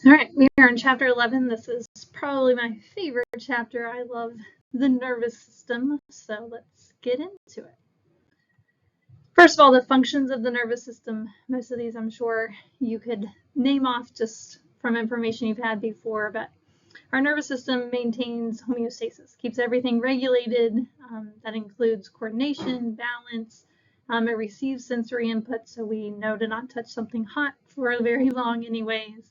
All right, we are in chapter 11. This is probably my favorite chapter. I love the nervous system, so let's get into it. First of all, the functions of the nervous system. Most of these I'm sure you could name off just from information you've had before, but our nervous system maintains homeostasis, keeps everything regulated. That includes coordination, balance. It receives sensory input, so we know to not touch something hot for very long anyways.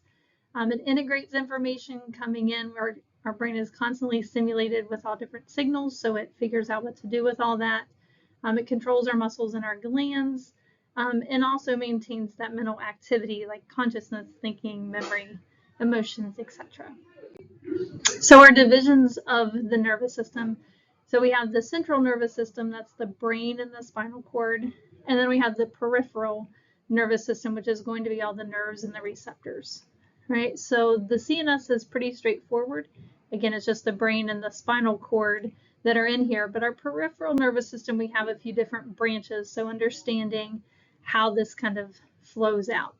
It integrates information coming in where our brain is constantly stimulated with all different signals, so it figures out what to do with all that. It controls our muscles and our glands, and also maintains that mental activity like consciousness, thinking, memory, emotions, etc. So our divisions of the nervous system. So we have the central nervous system, that's the brain and the spinal cord, and then we have the peripheral nervous system, which is going to be all the nerves and the receptors. Right, so the CNS is pretty straightforward. Again, it's just the brain and the spinal cord that are in here, but our peripheral nervous system, we have a few different branches, so understanding how this kind of flows out.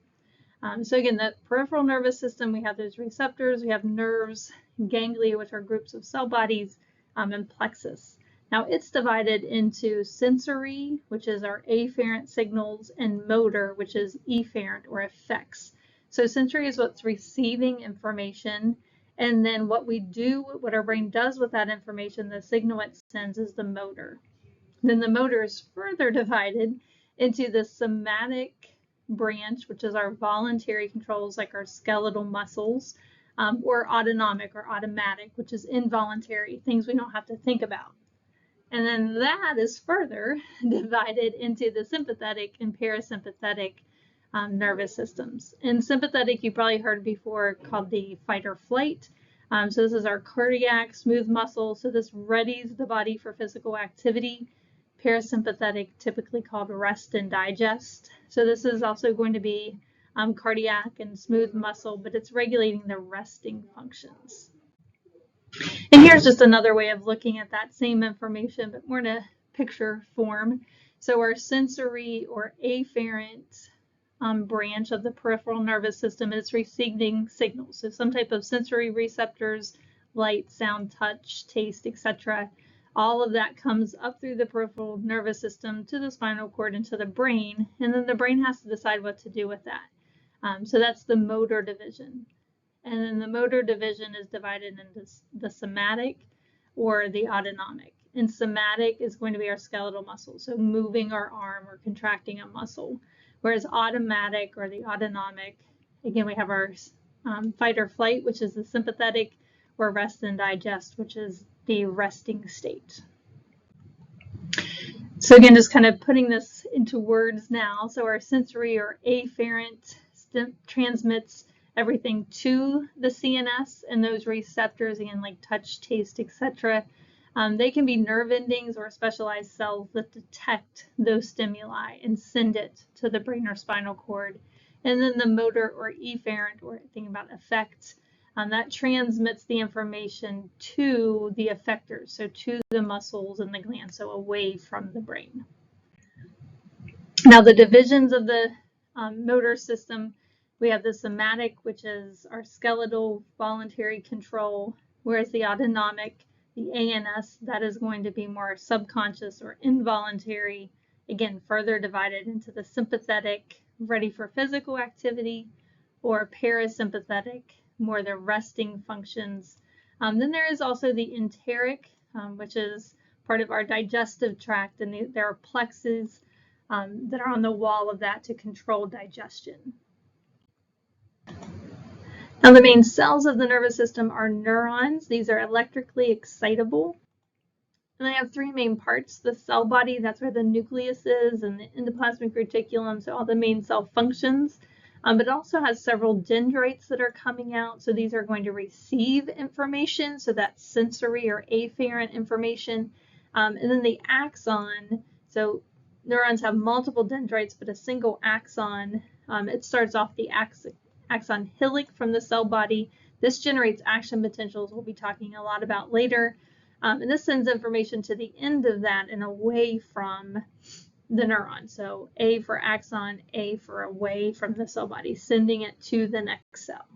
So again, the peripheral nervous system, we have those receptors, we have nerves, ganglia, which are groups of cell bodies, and plexus. Now it's divided into sensory, which is our afferent signals, and motor, which is efferent or effects. So sensory is what's receiving information, and then what we do, what our brain does with that information, the signal it sends, is the motor. Then the motor is further divided into the somatic branch, which is our voluntary controls like our skeletal muscles, or autonomic or automatic, which is involuntary, things we don't have to think about. And then that is further divided into the sympathetic and parasympathetic nervous systems. And sympathetic, you probably heard before, called the fight or flight. So this is our cardiac smooth muscle. So this readies the body for physical activity. Parasympathetic, typically called rest and digest. So this is also going to be cardiac and smooth muscle, but it's regulating the resting functions. And here's just another way of looking at that same information, but more in a picture form. So our sensory or afferent branch of the peripheral nervous system is receiving signals. So some type of sensory receptors, light, sound, touch, taste, etc. All of that comes up through the peripheral nervous system to the spinal cord and to the brain, and then the brain has to decide what to do with that. So that's the motor division. And then the motor division is divided into the somatic or the autonomic. And somatic is going to be our skeletal muscle, so moving our arm or contracting a muscle. Whereas automatic or the autonomic, again, we have our fight or flight, which is the sympathetic, or rest and digest, which is the resting state. So again, just kind of putting this into words now. So our sensory or afferent transmits everything to the CNS, and those receptors, again, like touch, taste, etc. They can be nerve endings or specialized cells that detect those stimuli and send it to the brain or spinal cord. And then the motor or efferent, or thinking about effects, that transmits the information to the effectors, so to the muscles and the glands, so away from the brain. Now the divisions of the motor system, we have the somatic, which is our skeletal voluntary control, whereas the autonomic, the ANS, that is going to be more subconscious or involuntary, again, further divided into the sympathetic, ready for physical activity, or parasympathetic, more the resting functions. Then there is also the enteric, which is part of our digestive tract, and there are plexes that are on the wall of that to control digestion. Now the main cells of the nervous system are neurons. These are electrically excitable. And they have three main parts. The cell body, that's where the nucleus is, and the endoplasmic reticulum, so all the main cell functions. But it also has several dendrites that are coming out. So these are going to receive information, so that's sensory or afferent information. And then the axon, so neurons have multiple dendrites, but a single axon, it starts off the axon hillock from the cell body. This generates action potentials we'll be talking a lot about later. And this sends information to the end of that and away from the neuron. So A for axon, A for away from the cell body, sending it to the next cell.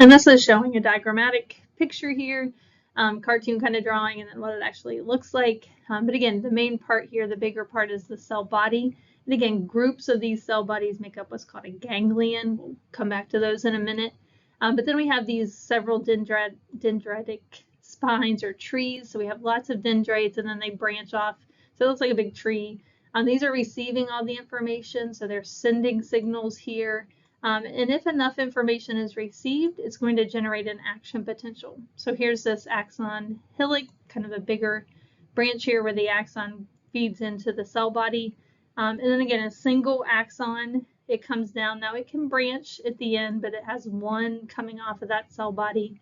And this is showing a diagrammatic picture here, cartoon kind of drawing, and then what it actually looks like. But again, the main part here, the bigger part, is the cell body. And again, groups of these cell bodies make up what's called a ganglion. We'll come back to those in a minute. But then we have these several dendritic spines or trees. So we have lots of dendrites, and then they branch off. So it looks like a big tree. These are receiving all the information, so they're sending signals here. And if enough information is received, it's going to generate an action potential. So here's this axon hillock, kind of a bigger branch here where the axon feeds into the cell body. And then again, a single axon, it comes down. Now it can branch at the end, but it has one coming off of that cell body.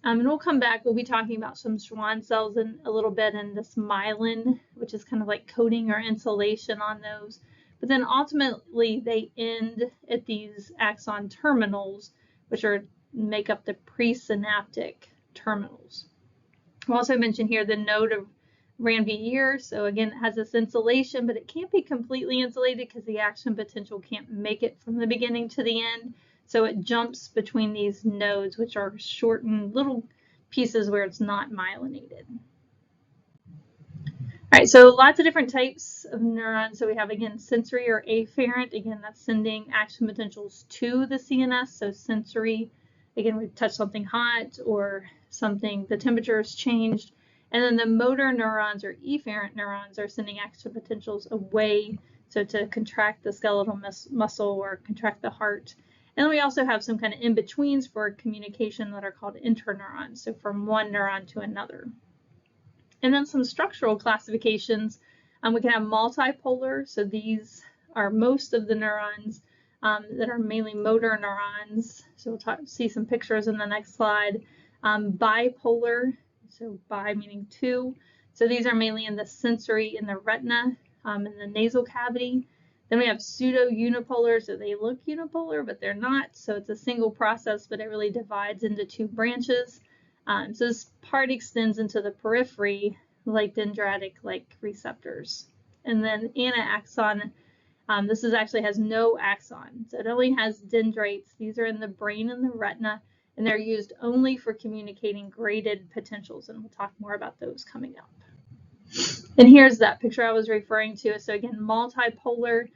And we'll come back, we'll be talking about some Schwann cells in a little bit, and this myelin, which is kind of like coating or insulation on those. But then ultimately they end at these axon terminals, which make up the presynaptic terminals. We'll also mention here the node of Ranvier. So again, it has this insulation, but it can't be completely insulated because the action potential can't make it from the beginning to the end. So it jumps between these nodes, which are shortened little pieces where it's not myelinated. All right, so lots of different types of neurons. So we have, again, sensory or afferent. Again, that's sending action potentials to the CNS. So sensory, again, we touch something hot or something, the temperature has changed. And then the motor neurons or efferent neurons are sending action potentials away, so to contract the skeletal muscle or contract the heart. And then we also have some kind of in-betweens for communication that are called interneurons, so from one neuron to another. And then some structural classifications. We can have multipolar, so these are most of the neurons that are mainly motor neurons. So we'll see some pictures in the next slide. Bipolar, so bi meaning two. So these are mainly in the sensory, in the retina, in the nasal cavity. Then we have pseudo-unipolar, so they look unipolar, but they're not. So it's a single process, but it really divides into two branches. So this part extends into the periphery, like dendritic-like receptors. And then anaxon, this actually has no axon. So it only has dendrites. These are in the brain and the retina, and they're used only for communicating graded potentials. And we'll talk more about those coming up. And here's that picture I was referring to. So again, multipolar.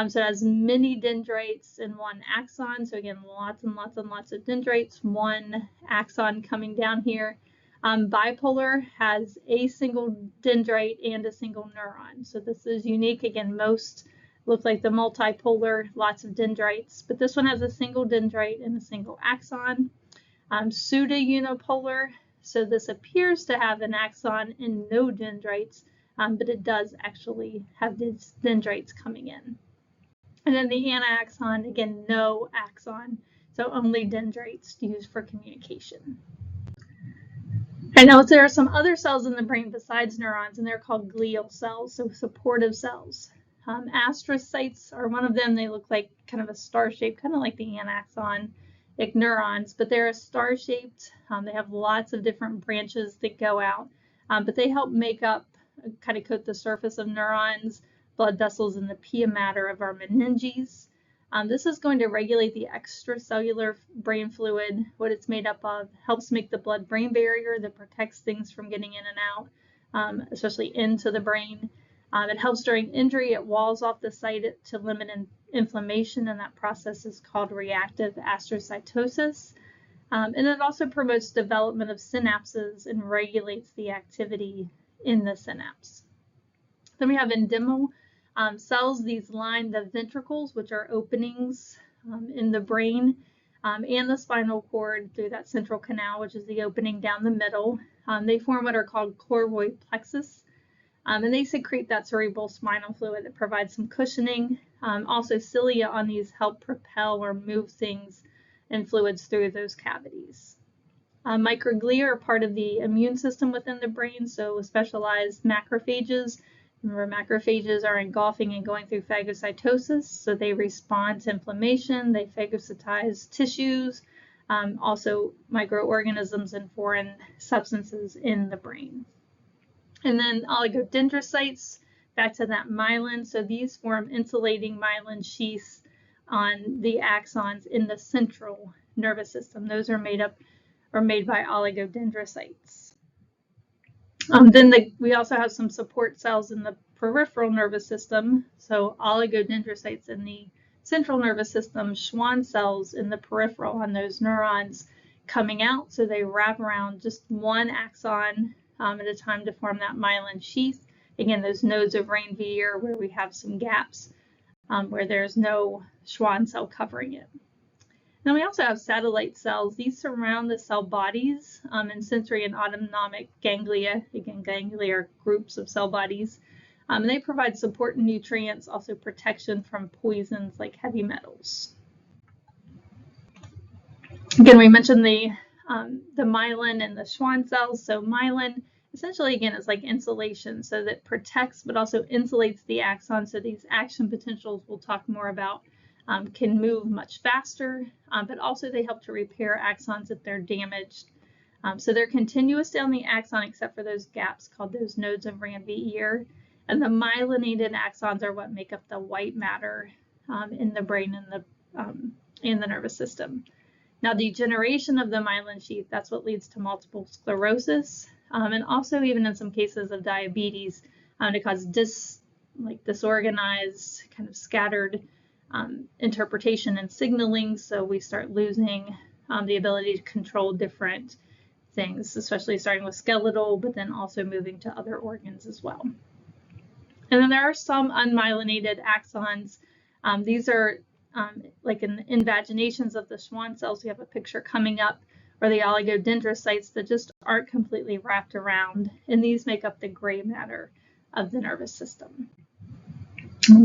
So it has many dendrites in one axon. So again, lots and lots and lots of dendrites, one axon coming down here. Bipolar has a single dendrite and a single neuron. So this is unique. Again, most look like the multipolar, lots of dendrites, but this one has a single dendrite and a single axon. Pseudo-unipolar. So this appears to have an axon and no dendrites, but it does actually have these dendrites coming in. And then the anaxon, again, no axon, so only dendrites used for communication. I know there are some other cells in the brain besides neurons, and they're called glial cells, so supportive cells. Astrocytes are one of them. They look like kind of a star shape, kind of like the anaxon, like neurons, but they're a star shaped. They have lots of different branches that go out, but they help make up, kind of coat the surface of neurons, blood vessels, and the pia mater of our meninges. This is going to regulate the extracellular brain fluid, what it's made up of, helps make the blood-brain barrier that protects things from getting in and out, especially into the brain. It helps during injury. It walls off the site to limit inflammation, and that process is called reactive astrocytosis. And it also promotes development of synapses and regulates the activity in the synapse. Then we have endomal cells. These line the ventricles, which are openings in the brain, and the spinal cord through that central canal, which is the opening down the middle. They form what are called choroid plexus, and they secrete that cerebral spinal fluid that provides some cushioning. Also, cilia on these help propel or move things and fluids through those cavities. Microglia are part of the immune system within the brain, so specialized macrophages. Remember, macrophages are engulfing and going through phagocytosis, so they respond to inflammation, they phagocytize tissues, also microorganisms and foreign substances in the brain. And then oligodendrocytes, back to that myelin. So these form insulating myelin sheaths on the axons in the central nervous system. Those are made by oligodendrocytes. We also have some support cells in the peripheral nervous system. So oligodendrocytes in the central nervous system, Schwann cells in the peripheral on those neurons coming out. So they wrap around just one axon at a time to form that myelin sheath. Again, those nodes of Ranvier where we have some gaps where there's no Schwann cell covering it. Then we also have satellite cells. These surround the cell bodies and sensory and autonomic ganglia. Again, ganglia are groups of cell bodies. And they provide support and nutrients, also protection from poisons like heavy metals. Again, we mentioned the myelin and the Schwann cells. So myelin, essentially, again, is like insulation, so that protects but also insulates the axon. So these action potentials we'll talk more about can move much faster, but also they help to repair axons if they're damaged. So they're continuous down the axon except for those gaps called those nodes of Ranvier. And the myelinated axons are what make up the white matter in the brain and the nervous system. Now, degeneration of the myelin sheath, that's what leads to multiple sclerosis, and also even in some cases of diabetes to cause disorganized, kind of scattered interpretation and signaling. So we start losing the ability to control different things, especially starting with skeletal, but then also moving to other organs as well. And then there are some unmyelinated axons. These are like in the invaginations of the Schwann cells. We have a picture coming up, or the oligodendrocytes that just aren't completely wrapped around. And these make up the gray matter of the nervous system.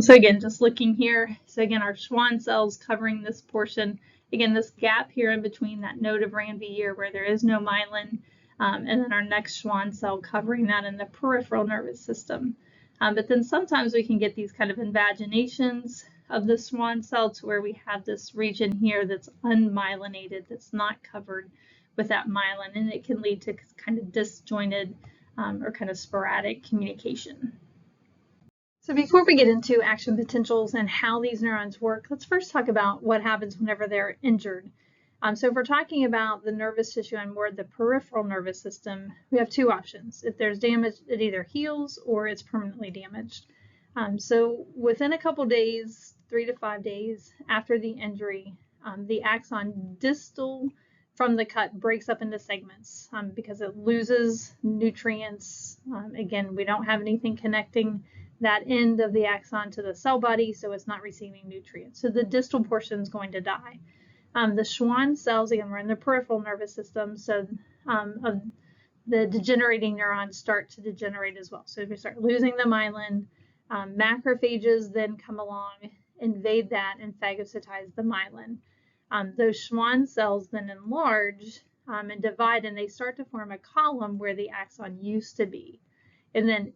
So again, just looking here. So again, our Schwann cells covering this portion. Again, this gap here in between that node of Ranvier where there is no myelin, and then our next Schwann cell covering that in the peripheral nervous system. But then sometimes we can get these kind of invaginations of the Schwann cell to where we have this region here that's unmyelinated, that's not covered with that myelin, and it can lead to kind of disjointed or kind of sporadic communication. So before we get into action potentials and how these neurons work, let's first talk about what happens whenever they're injured. So if we're talking about the nervous tissue and more the peripheral nervous system, we have two options. If there's damage, it either heals or it's permanently damaged. So within a couple days, 3 to 5 days after the injury, the axon distal from the cut breaks up into segments because it loses nutrients. Again, we don't have anything connecting that end of the axon to the cell body, so it's not receiving nutrients. So the distal portion is going to die. The Schwann cells, again, we're in the peripheral nervous system, so of the degenerating neurons start to degenerate as well. So if we start losing the myelin, macrophages then come along, invade that, and phagocytize the myelin. Those Schwann cells then enlarge and divide, and they start to form a column where the axon used to be. And then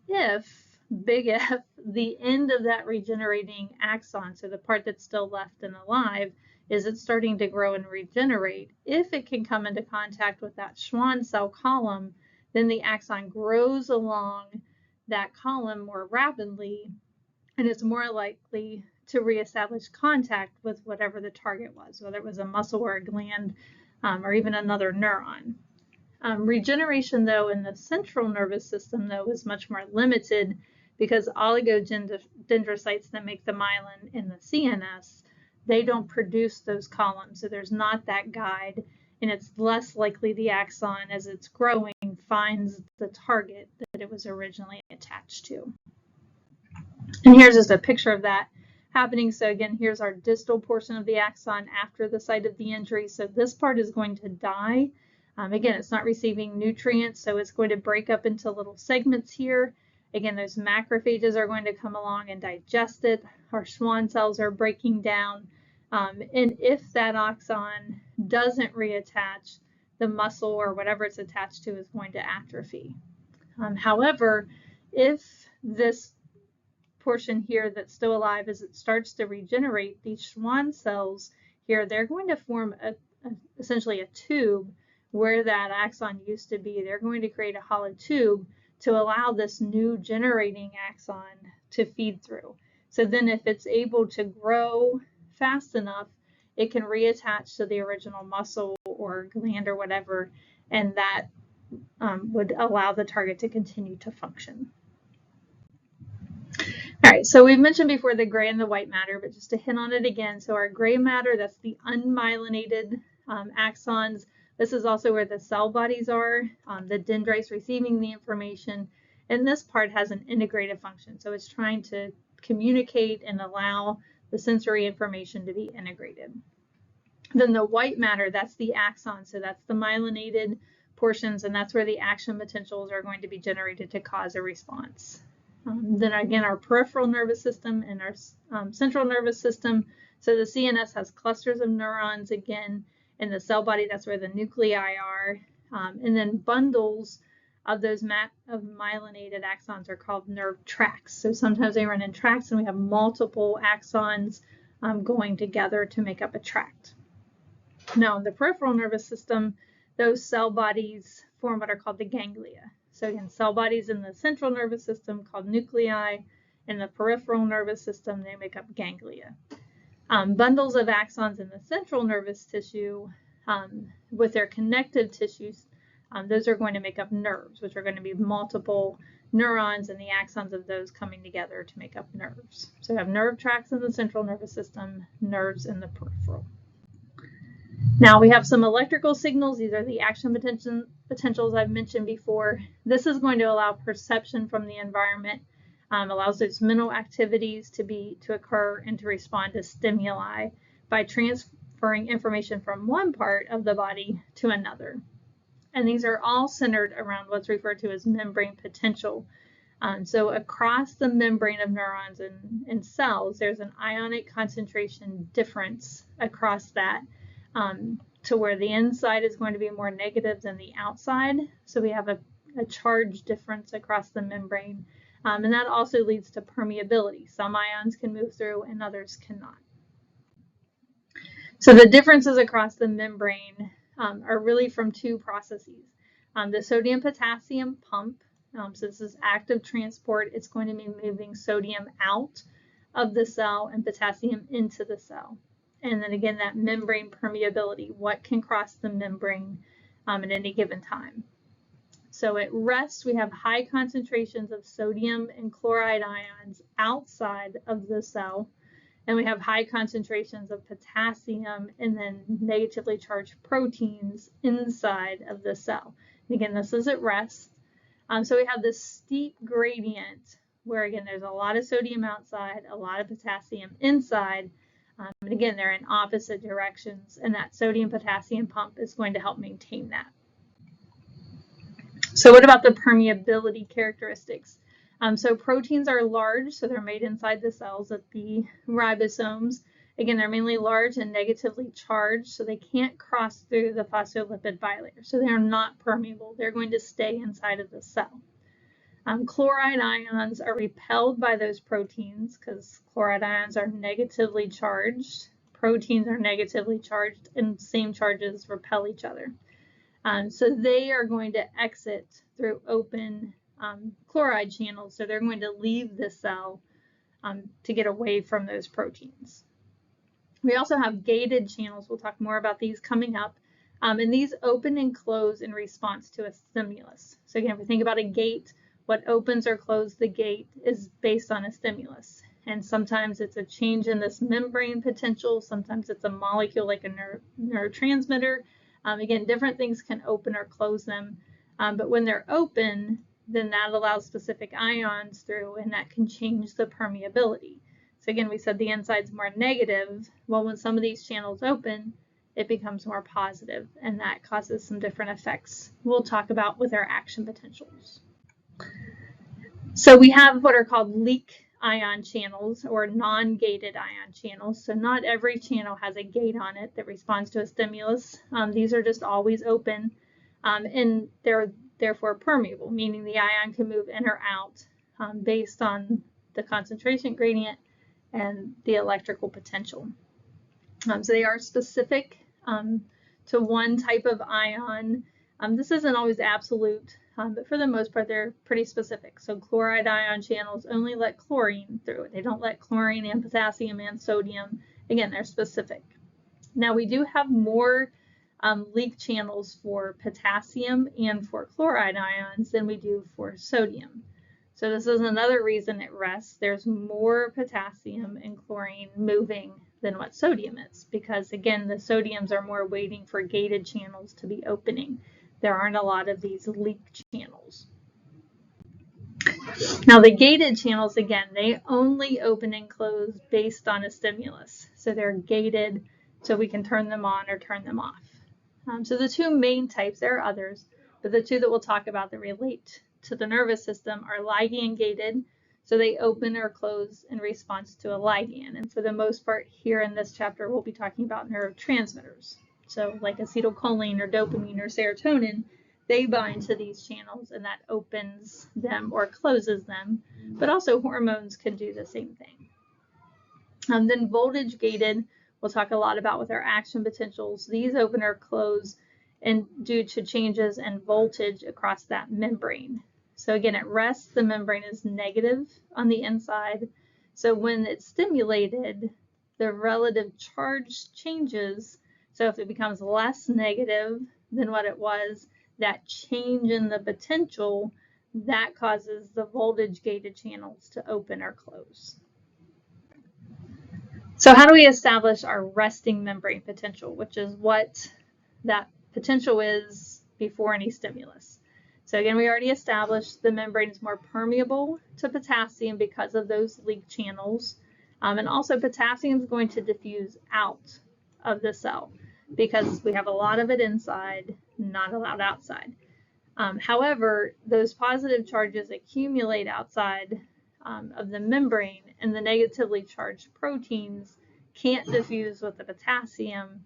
big F, the end of that regenerating axon, so the part that's still left and alive, is it's starting to grow and regenerate. If it can come into contact with that Schwann cell column, then the axon grows along that column more rapidly, and it's more likely to reestablish contact with whatever the target was, whether it was a muscle or a gland or even another neuron. Regeneration, though, in the central nervous system, though, is much more limited because oligodendrocytes that make the myelin in the CNS, they don't produce those columns. So there's not that guide, and it's less likely the axon, as it's growing, finds the target that it was originally attached to. And here's just a picture of that happening. So again, here's our distal portion of the axon after the site of the injury. So this part is going to die. Again, it's not receiving nutrients, so it's going to break up into little segments here. Again, those macrophages are going to come along and digest it. Our Schwann cells are breaking down. And if that axon doesn't reattach, the muscle or whatever it's attached to is going to atrophy. However, if this portion here that's still alive, as it starts to regenerate, these Schwann cells here, they're going to form essentially a tube where that axon used to be. They're going to create a hollow tube to allow this new generating axon to feed through. So then if it's able to grow fast enough, it can reattach to the original muscle or gland or whatever, and that would allow the target to continue to function. All right, so we've mentioned before the gray and the white matter, but just to hit on it again. So our gray matter, that's the unmyelinated axons. This is also where the cell bodies are, the dendrites receiving the information. And this part has an integrative function. So it's trying to communicate and allow the sensory information to be integrated. Then the white matter, that's the axon. So that's the myelinated portions, and that's where the action potentials are going to be generated to cause a response. Then again, our peripheral nervous system and our central nervous system. So the CNS has clusters of neurons again. In the cell body, that's where the nuclei are. And then bundles of those myelinated axons are called nerve tracts. So sometimes they run in tracts, and we have multiple axons going together to make up a tract. Now, in the peripheral nervous system, those cell bodies form what are called the ganglia. So again, cell bodies in the central nervous system called nuclei. In the peripheral nervous system, they make up ganglia. Bundles of axons in the central nervous tissue with their connective tissues, those are going to make up nerves, which are going to be multiple neurons and the axons of those coming together to make up nerves. So we have nerve tracts in the central nervous system, nerves in the peripheral. Now we have some electrical signals. These are the action potentials I've mentioned before. This is going to allow perception from the environment, allows those mental activities to occur and to respond to stimuli by transferring information from one part of the body to another. And these are all centered around what's referred to as membrane potential. So across the membrane of neurons and cells, there's an ionic concentration difference across that, to where the inside is going to be more negative than the outside. So we have a charge difference across the membrane. And that also leads to permeability. Some ions can move through and others cannot. So the differences across the membrane are really from two processes. The sodium-potassium pump, so this is active transport. It's going to be moving sodium out of the cell and potassium into the cell. And then again, that membrane permeability, what can cross the membrane at any given time. So at rest, we have high concentrations of sodium and chloride ions outside of the cell, and we have high concentrations of potassium and then negatively charged proteins inside of the cell. And again, this is at rest. So we have this steep gradient where, again, there's a lot of sodium outside, a lot of potassium inside. And again, they're in opposite directions, and that sodium-potassium pump is going to help maintain that. So what about the permeability characteristics? So proteins are large, so they're made inside the cells at the ribosomes. Again, they're mainly large and negatively charged, so they can't cross through the phospholipid bilayer. So they're not permeable. They're going to stay inside of the cell. Chloride ions are repelled by those proteins because chloride ions are negatively charged. Proteins are negatively charged, and same charges repel each other. So they are going to exit through open chloride channels. So they're going to leave the cell to get away from those proteins. We also have gated channels. We'll talk more about these coming up. And these open and close in response to a stimulus. So again, if we think about a gate, what opens or closes the gate is based on a stimulus. And sometimes it's a change in this membrane potential. Sometimes it's a molecule like a neurotransmitter. Again, different things can open or close them. But when they're open, then that allows specific ions through, and that can change the permeability. So again, we said the inside's more negative. Well, when some of these channels open, it becomes more positive, and that causes some different effects we'll talk about with our action potentials. So we have what are called leak ion channels or non-gated ion channels. So not every channel has a gate on it that responds to a stimulus. These are just always open, and they're therefore permeable, meaning the ion can move in or out based on the concentration gradient and the electrical potential. So they are specific to one type of ion. This isn't always absolute, but for the most part, they're pretty specific. So chloride ion channels only let chlorine through. They don't let chlorine and potassium and sodium Again, they're specific. Now we do have more leak channels for potassium and for chloride ions than we do for sodium. So this is another reason at rest there's more potassium and chlorine moving than what sodium is, because again, the sodiums are more waiting for gated channels to be opening. There aren't a lot of these leak channels. Now the gated channels, again, they only open and close based on a stimulus. So they're gated so we can turn them on or turn them off. So the two main types, there are others, but the two that we'll talk about that relate to the nervous system are ligand gated. So they open or close in response to a ligand. And for the most part here in this chapter, we'll be talking about neurotransmitters. So like acetylcholine or dopamine or serotonin, they bind to these channels and that opens them or closes them. But also hormones can do the same thing. Then voltage gated, we'll talk a lot about with our action potentials. These open or close and due to changes in voltage across that membrane. So again, at rest, the membrane is negative on the inside. So when it's stimulated, the relative charge changes. So if it becomes less negative than what it was, that change in the potential, that causes the voltage gated channels to open or close. So how do we establish our resting membrane potential, which is what that potential is before any stimulus? So again, we already established the membrane is more permeable to potassium because of those leak channels. And also potassium is going to diffuse out of the cell because we have a lot of it inside, not a lot outside. However, those positive charges accumulate outside of the membrane, and the negatively charged proteins can't diffuse with the potassium.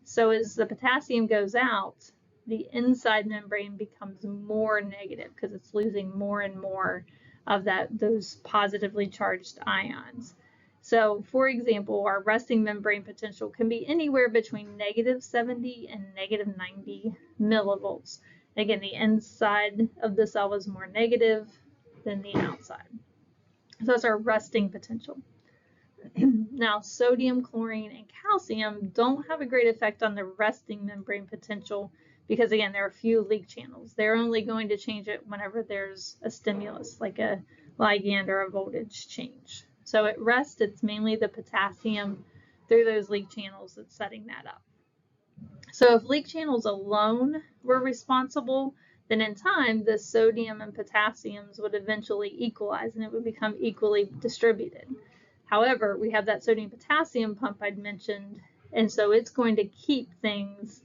So as the potassium goes out, the inside membrane becomes more negative because it's losing more and more of those positively charged ions. So for example, our resting membrane potential can be anywhere between -70 and -90 millivolts. Again, the inside of the cell is more negative than the outside. So that's our resting potential. Now, sodium, chlorine, and calcium don't have a great effect on the resting membrane potential because, again, there are few leak channels. They're only going to change it whenever there's a stimulus, like a ligand or a voltage change. So at rest, it's mainly the potassium through those leak channels that's setting that up. So if leak channels alone were responsible, then in time, the sodium and potassiums would eventually equalize and it would become equally distributed. However, we have that sodium-potassium pump I'd mentioned, and so it's going to keep things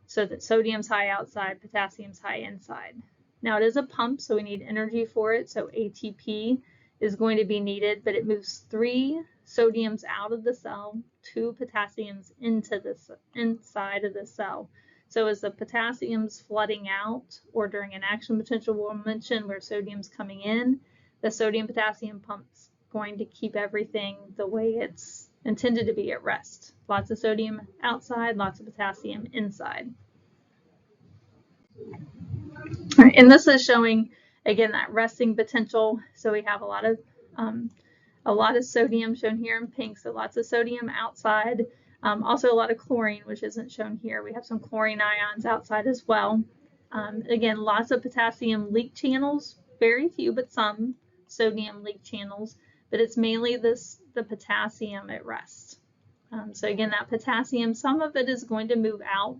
so that sodium's high outside, potassium's high inside. Now it is a pump, so we need energy for it, so ATP is going to be needed, but it moves 3 sodiums out of the cell, 2 potassiums into the inside of the cell. So as the potassium's flooding out, or during an action potential we'll mention where sodium's coming in, the sodium-potassium pump's going to keep everything the way it's intended to be at rest. Lots of sodium outside, lots of potassium inside. All right, and this is showing, again, that resting potential. So we have a lot of sodium shown here in pink, so lots of sodium outside. Also a lot of chlorine, which isn't shown here. We have some chlorine ions outside as well. Again, lots of potassium leak channels, very few, but some sodium leak channels, but it's mainly the potassium at rest. So again, that potassium, some of it is going to move out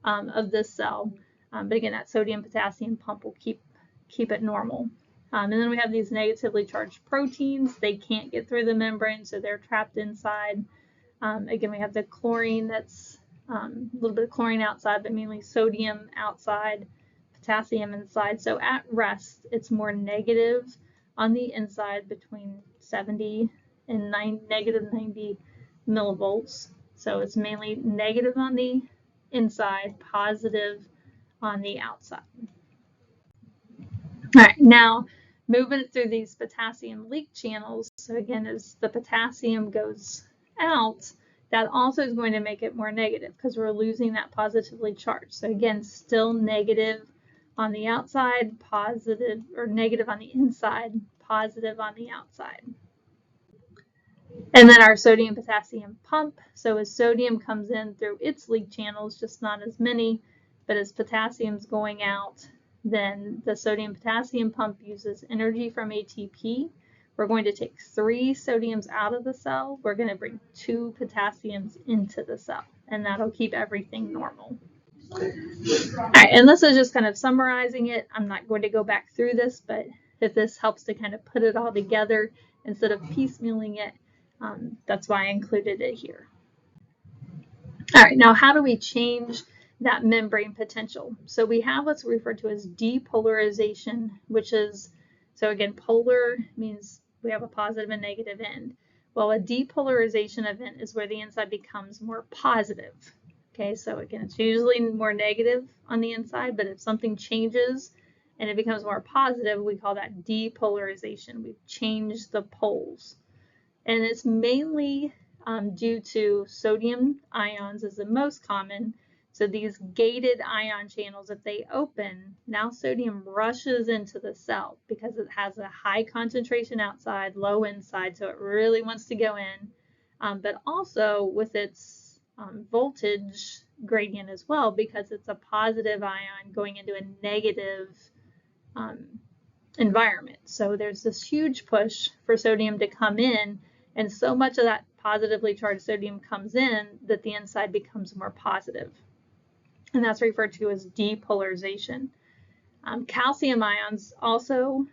of this cell, but again, that sodium-potassium pump will keep it normal. And then we have these negatively charged proteins. They can't get through the membrane, so they're trapped inside. Again, we have the chlorine that's a little bit of chlorine outside, but mainly sodium outside, potassium inside. So at rest, it's more negative on the inside between 70 and -90 millivolts. So it's mainly negative on the inside, positive on the outside. All right, now moving through these potassium leak channels. So again, as the potassium goes out, that also is going to make it more negative because we're losing that positively charged. So again, still negative on the outside, positive, or negative on the inside, positive on the outside. And then our sodium-potassium pump. So as sodium comes in through its leak channels, just not as many, but as potassium's going out, then the sodium-potassium pump uses energy from ATP. We're going to take 3 sodiums out of the cell. We're going to bring 2 potassiums into the cell, and that'll keep everything normal. All right, and this is just kind of summarizing it. I'm not going to go back through this, but if this helps to kind of put it all together instead of piecemealing it, that's why I included it here. All right, now how do we change that membrane potential? So we have what's referred to as depolarization, which is, so again, polar means we have a positive and negative end. Well, a depolarization event is where the inside becomes more positive. Okay, so again, it's usually more negative on the inside, but if something changes and it becomes more positive, we call that depolarization. We've changed the poles. And it's mainly due to sodium ions is the most common. So these gated ion channels, if they open, now sodium rushes into the cell because it has a high concentration outside, low inside, so it really wants to go in. But also with its voltage gradient as well, because it's a positive ion going into a negative environment. So there's this huge push for sodium to come in, and so much of that positively charged sodium comes in that the inside becomes more positive. And that's referred to as depolarization. Calcium ions also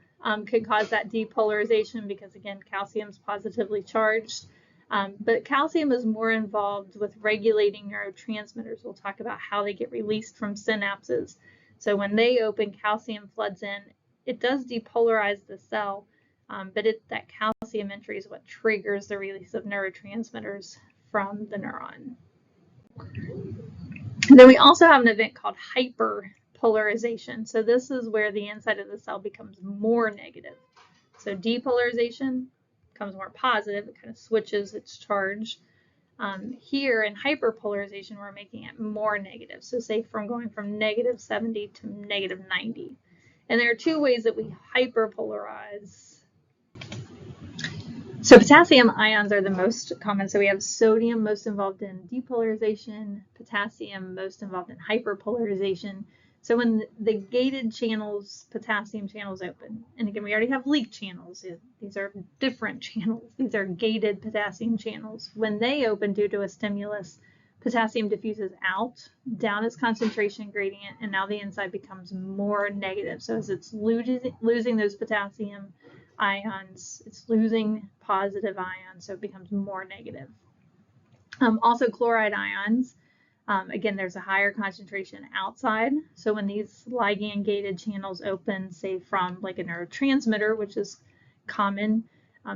could cause that depolarization because, again, calcium is positively charged. But calcium is more involved with regulating neurotransmitters. We'll talk about how they get released from synapses. So when they open, calcium floods in. It does depolarize the cell, but that calcium entry is what triggers the release of neurotransmitters from the neuron. And then we also have an event called hyperpolarization. So this is where the inside of the cell becomes more negative. So depolarization becomes more positive. It kind of switches its charge. Here in hyperpolarization, we're making it more negative. So say going from -70 to -90. And there are 2 ways that we hyperpolarize. So potassium ions are the most common. So we have sodium most involved in depolarization, potassium most involved in hyperpolarization. So when the gated channels, potassium channels open, and again, we already have leak channels. These are different channels. These are gated potassium channels. When they open due to a stimulus, potassium diffuses out, down its concentration gradient, and now the inside becomes more negative. So as it's losing those potassium ions, it's losing positive ions, so it becomes more negative. Also chloride ions, again, there's a higher concentration outside. So when these ligand gated channels open, say from like a neurotransmitter, which is common,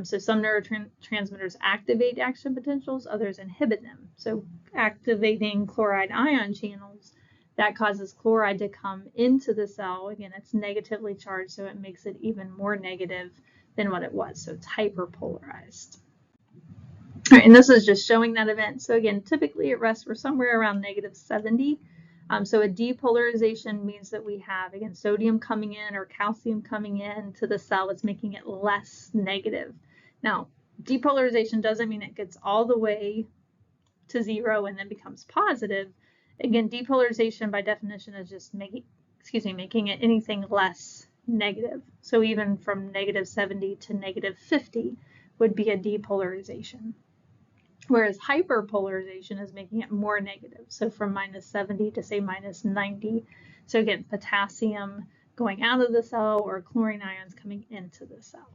so some neurotransmitters activate action potentials, others inhibit them. So activating chloride ion channels, that causes chloride to come into the cell. Again, it's negatively charged, so it makes it even more negative than what it was. So it's hyperpolarized. All right, and this is just showing that event. So again, typically at rest, we're somewhere around -70. So a depolarization means that we have, again, sodium coming in or calcium coming in to the cell. It's making it less negative. Now, depolarization doesn't mean it gets all the way to 0 and then becomes positive. Again, depolarization by definition is just making it anything less negative. So even from -70 to -50 would be a depolarization. Whereas hyperpolarization is making it more negative. So from -70 to say -90. So again, potassium going out of the cell or chlorine ions coming into the cell.